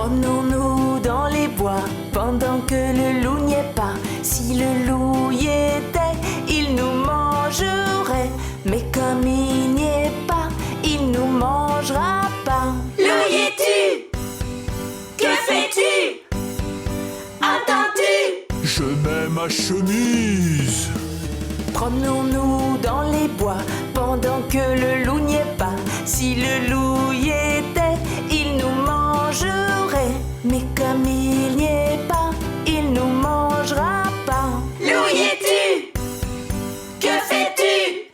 Promenons-nous dans les bois pendant que le loup n'y est pas. Si le loup y était, il nous mangerait. Mais comme il n'y est pas, il nous mangera pas. Loup y es-tu? Que fais-tu? Attends-tu? Je mets ma chemise. Promenons-nous dans les bois pendant que le loup n'y est pas. Si le loup y était, il nous mangerait. Mais comme il n'y est pas, il nous mangera pas. Loup y es-tu? Que fais-tu?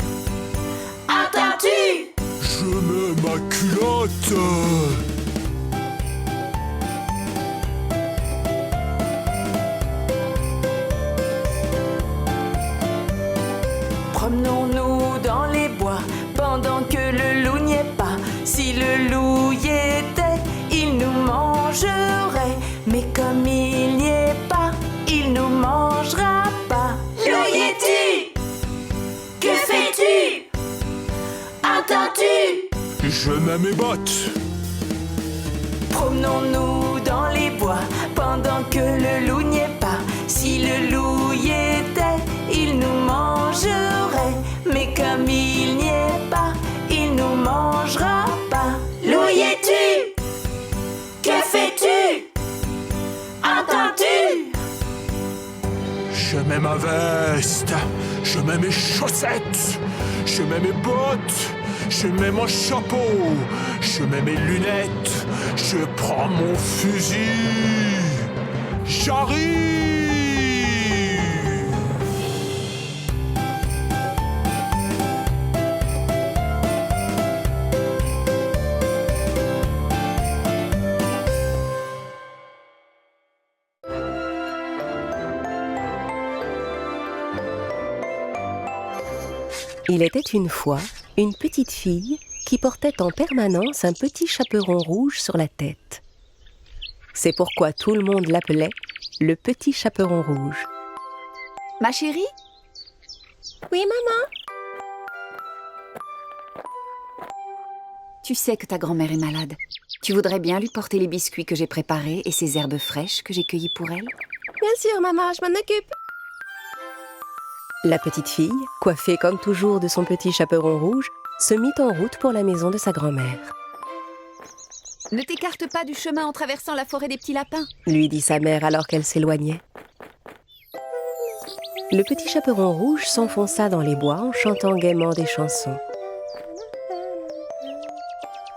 Attends-tu? Je mets ma culotte. Promenons-nous dans les bois pendant que le loup n'y est pas. Si le loup y était, il nous mangerait. Mais comme il n'y est pas, il nous mangera pas. Loup y es-tu? Que fais-tu? Attends-tu? Je mets mes bottes. Promenons-nous dans les bois pendant que le loup n'y est pas. Si le loup y était, il nous mangerait. Mais comme il n'y est pas, il nous mangera pas. Loup y es-tu? Que fais-tu? Attends-tu? Je mets ma veste. Je mets mes chaussettes. Je mets mes bottes. Je mets mon chapeau. Je mets mes lunettes. Je prends mon fusil. J'arrive. Il était une fois une petite fille qui portait en permanence un petit chaperon rouge sur la tête. C'est pourquoi tout le monde l'appelait le petit chaperon rouge. Ma chérie? Oui, maman? Tu sais que ta grand-mère est malade. Tu voudrais bien lui porter les biscuits que j'ai préparés et ces herbes fraîches que j'ai cueillies pour elle? Bien sûr, maman, je m'en occupe. La petite fille, coiffée comme toujours de son petit chaperon rouge, se mit en route pour la maison de sa grand-mère. Ne t'écarte pas du chemin en traversant la forêt des petits lapins, Lui dit sa mère alors qu'elle s'éloignait. Le petit chaperon rouge s'enfonça dans les bois en chantant gaiement des chansons.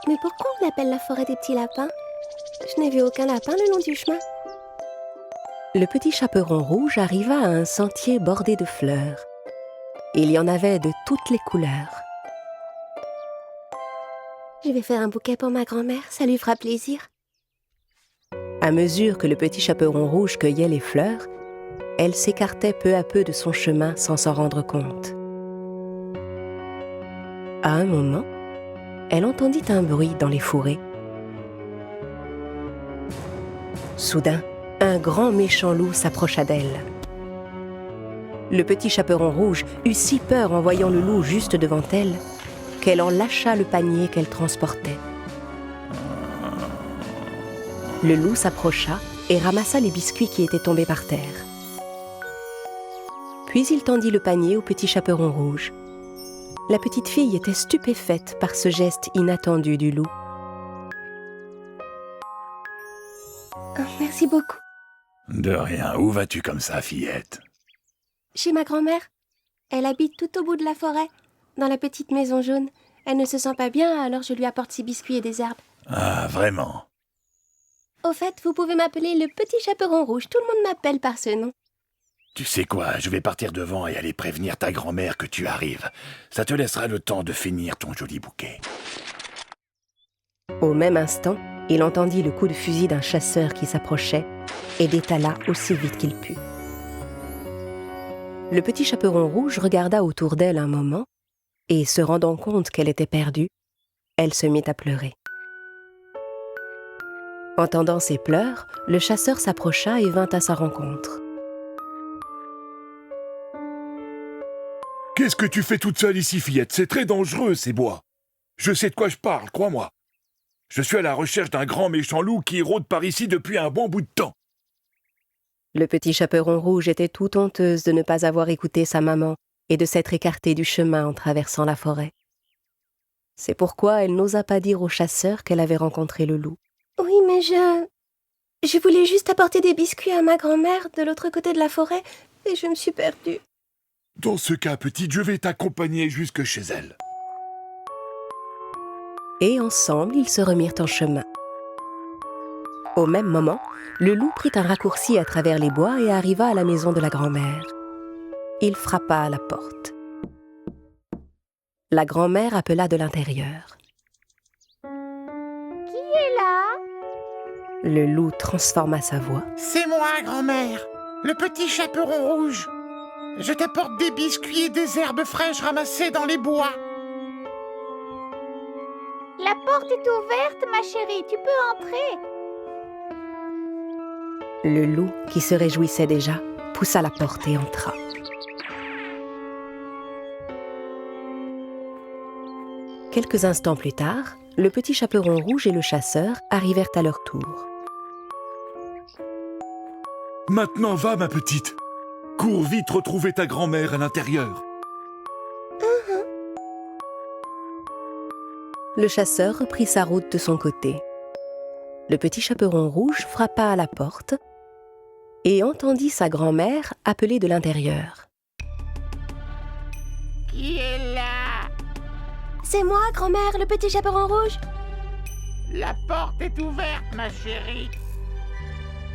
Mais pourquoi on l'appelle la forêt des petits lapins? Je n'ai vu aucun lapin le long du chemin. Le petit chaperon rouge arriva à un sentier bordé de fleurs. Il y en avait de toutes les couleurs. Je vais faire un bouquet pour ma grand-mère, ça lui fera plaisir. À mesure que le petit chaperon rouge cueillait les fleurs, elle s'écartait peu à peu de son chemin sans s'en rendre compte. À un moment, elle entendit un bruit dans les fourrés. Soudain, un grand méchant loup s'approcha d'elle. Le petit chaperon rouge eut si peur en voyant le loup juste devant elle qu'elle en lâcha le panier qu'elle transportait. Le loup s'approcha et ramassa les biscuits qui étaient tombés par terre. Puis il tendit le panier au petit chaperon rouge. La petite fille était stupéfaite par ce geste inattendu du loup. Oh, merci beaucoup. De rien, où vas-tu comme ça, fillette? Chez ma grand-mère. Elle habite tout au bout de la forêt, dans la petite maison jaune. Elle ne se sent pas bien, alors je lui apporte ses biscuits et des herbes. Ah, vraiment? Au fait, vous pouvez m'appeler le petit chaperon rouge. Tout le monde m'appelle par ce nom. Tu sais quoi, je vais partir devant et aller prévenir ta grand-mère que tu arrives. Ça te laissera le temps de finir ton joli bouquet. Au même instant, il entendit le coup de fusil d'un chasseur qui s'approchait et détala aussi vite qu'il put. Le petit chaperon rouge regarda autour d'elle un moment et, se rendant compte qu'elle était perdue, elle se mit à pleurer. Entendant ses pleurs, le chasseur s'approcha et vint à sa rencontre. « Qu'est-ce que tu fais toute seule ici, fillette? C'est très dangereux, ces bois. Je sais de quoi je parle, crois-moi. » Je suis à la recherche d'un grand méchant loup qui rôde par ici depuis un bon bout de temps. Le petit chaperon rouge était tout honteuse de ne pas avoir écouté sa maman et de s'être écartée du chemin en traversant la forêt. C'est pourquoi elle n'osa pas dire au chasseur qu'elle avait rencontré le loup. Oui, mais je voulais juste apporter des biscuits à ma grand-mère de l'autre côté de la forêt et je me suis perdue. Dans ce cas, petite, je vais t'accompagner jusque chez elle. Et ensemble, ils se remirent en chemin. Au même moment, le loup prit un raccourci à travers les bois et arriva à la maison de la grand-mère. Il frappa à la porte. La grand-mère appela de l'intérieur. Qui est là? Le loup transforma sa voix. C'est moi, grand-mère, le petit chaperon rouge. Je t'apporte des biscuits et des herbes fraîches ramassées dans les bois. La porte est ouverte, ma chérie, tu peux entrer. Le loup, qui se réjouissait déjà, poussa la porte et entra. Quelques instants plus tard, le petit chaperon rouge et le chasseur arrivèrent à leur tour. Maintenant va, ma petite. Cours vite retrouver ta grand-mère à l'intérieur. Le chasseur reprit sa route de son côté. Le petit chaperon rouge frappa à la porte et entendit sa grand-mère appeler de l'intérieur. Qui est là? C'est moi, grand-mère, le petit chaperon rouge. La porte est ouverte, ma chérie.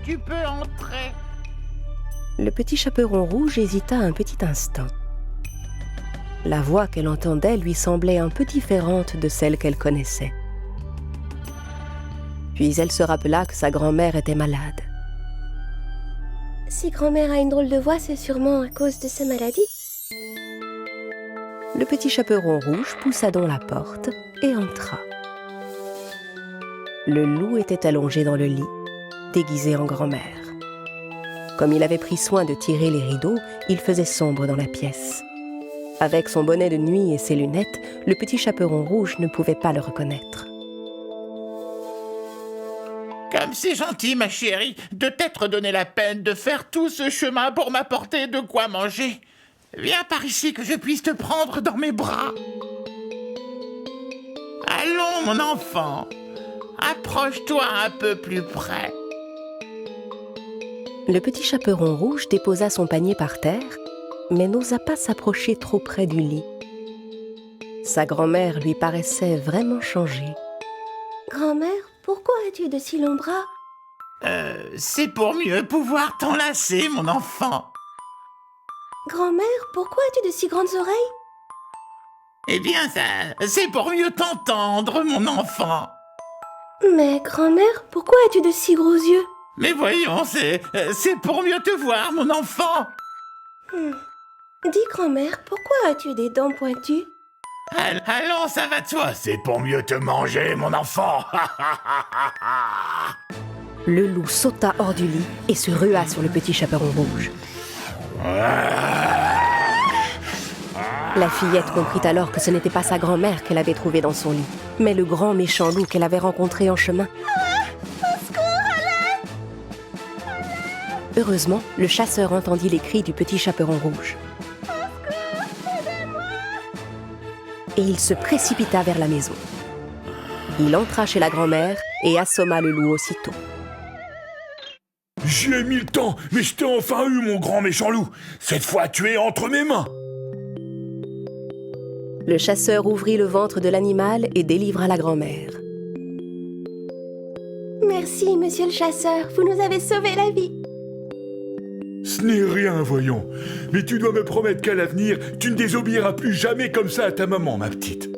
Tu peux entrer. Le petit chaperon rouge hésita un petit instant. La voix qu'elle entendait lui semblait un peu différente de celle qu'elle connaissait. Puis elle se rappela que sa grand-mère était malade. Si grand-mère a une drôle de voix, c'est sûrement à cause de sa maladie. Le petit chaperon rouge poussa donc la porte et entra. Le loup était allongé dans le lit, déguisé en grand-mère. Comme il avait pris soin de tirer les rideaux, il faisait sombre dans la pièce. Avec son bonnet de nuit et ses lunettes, le petit chaperon rouge ne pouvait pas le reconnaître. Comme c'est gentil, ma chérie, de t'être donné la peine de faire tout ce chemin pour m'apporter de quoi manger. Viens par ici que je puisse te prendre dans mes bras. Allons, mon enfant. Approche-toi un peu plus près. Le petit chaperon rouge déposa son panier par terre, mais n'osa pas s'approcher trop près du lit. Sa grand-mère lui paraissait vraiment changée. Grand-mère, pourquoi as-tu de si longs bras? C'est pour mieux pouvoir t'enlacer, mon enfant. Grand-mère, pourquoi as-tu de si grandes oreilles? Eh bien, c'est pour mieux t'entendre, mon enfant. Mais grand-mère, pourquoi as-tu de si gros yeux? Mais voyons, c'est pour mieux te voir, mon enfant. Dis grand-mère, pourquoi as-tu des dents pointues? Allons, ça va de soi, c'est pour mieux te manger, mon enfant. Le loup sauta hors du lit et se rua sur le petit chaperon rouge. La fillette comprit alors que ce n'était pas sa grand-mère qu'elle avait trouvée dans son lit, mais le grand méchant loup qu'elle avait rencontré en chemin. Heureusement, le chasseur entendit les cris du petit chaperon rouge. Et il se précipita vers la maison. Il entra chez la grand-mère et assomma le loup aussitôt. J'y ai mis le temps, mais je t'ai enfin eu, mon grand méchant loup. Cette fois, tu es entre mes mains. Le chasseur ouvrit le ventre de l'animal et délivra la grand-mère. Merci, monsieur le chasseur, vous nous avez sauvé la vie. Ce n'est rien, voyons. Mais tu dois me promettre qu'à l'avenir, tu ne désobéiras plus jamais comme ça à ta maman, ma petite.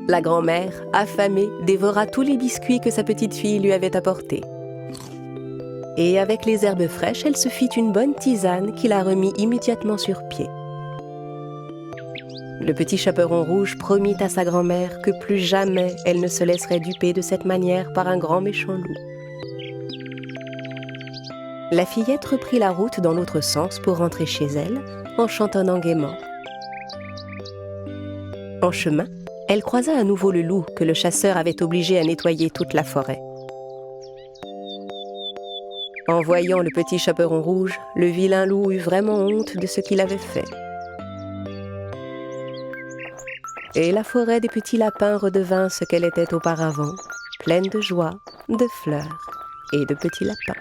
La grand-mère, affamée, dévora tous les biscuits que sa petite fille lui avait apportés. Et avec les herbes fraîches, elle se fit une bonne tisane qui la remit immédiatement sur pied. Le petit chaperon rouge promit à sa grand-mère que plus jamais elle ne se laisserait duper de cette manière par un grand méchant loup. La fillette reprit la route dans l'autre sens pour rentrer chez elle, en chantonnant gaiement. En chemin, elle croisa à nouveau le loup que le chasseur avait obligé à nettoyer toute la forêt. En voyant le petit chaperon rouge, le vilain loup eut vraiment honte de ce qu'il avait fait. Et la forêt des petits lapins redevint ce qu'elle était auparavant, pleine de joie, de fleurs et de petits lapins.